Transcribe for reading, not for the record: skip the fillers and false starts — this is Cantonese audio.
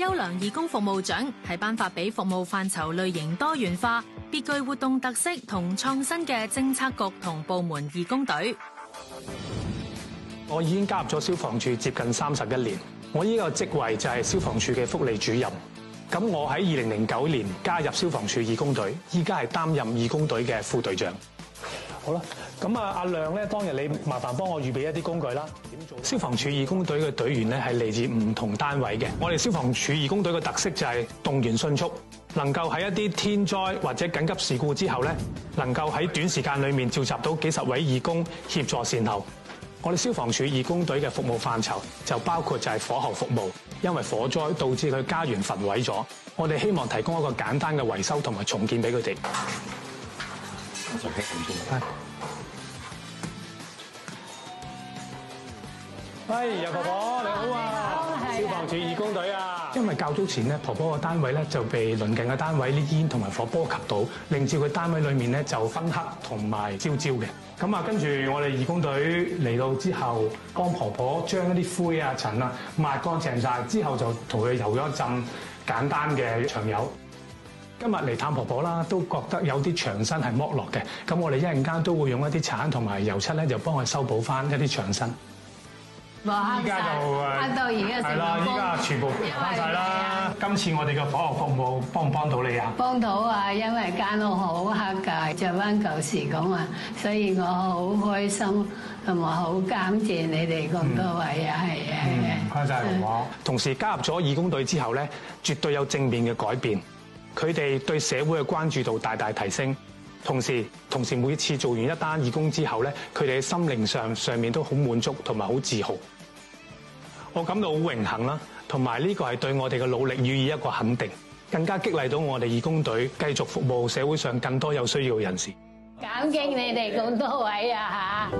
優良義工服務獎係頒發俾服務範疇類型多元化、別具活動特色同創新嘅政策局同部門義工隊。我已經加入咗消防處接近31年，我呢個職位就係消防處嘅福利主任。咁我喺2009年加入消防處義工隊，依家係擔任義工隊嘅副隊長。好啦，咁阿亮咧，當日你麻煩幫我預備一啲工具啦。消防處義工隊嘅隊員咧係嚟自唔同單位嘅。我哋消防處義工隊嘅特色就係動員迅速，能夠喺一啲天災或者緊急事故之後咧，能夠喺短時間裏面召集到幾十位義工協助善後。我哋消防處義工隊嘅服務範疇就包括就係火後服務，因為火災導致佢家園焚毀咗，我哋希望提供一個簡單嘅維修同埋重建俾佢哋。喂，楊婆婆你好啊！消防處義工隊啊！因為較早前咧，婆婆個單位咧就被鄰近嘅單位啲煙同埋火波及到，令至佢單位裡面咧就燻黑同埋焦焦嘅。咁啊，跟住我哋義工隊嚟到之後，幫婆婆將一啲灰啊塵啊抹乾淨晒，之後就同佢油咗一陣簡單嘅牆油。今日嚟探婆婆啦，都覺得有啲牆身係剝落嘅，咁我哋一陣間都會用一啲鏟同埋油漆咧，就幫佢修補翻一啲牆身。依家就黑到而家係啦，依家全部翻晒啦。今次我哋嘅火後服務幫唔幫到你啊？幫到啊，因為間屋好黑㗎，就翻舊時咁啊，所以我好開心同埋好感謝你哋咁多位啊，係啊。唔該晒婆婆。同時加入咗義工隊之後咧，絕對有正面嘅改變。佢哋對社會嘅關注度大大提升。同時每次做完一單義工之後咧，佢哋喺心靈上面都好滿足同埋好自豪。我感到好榮幸啦，同埋呢個係對我哋嘅努力予以一個肯定，更加激勵到我哋義工隊繼續服務社會上更多有需要嘅人士。感激你哋咁多位啊嚇！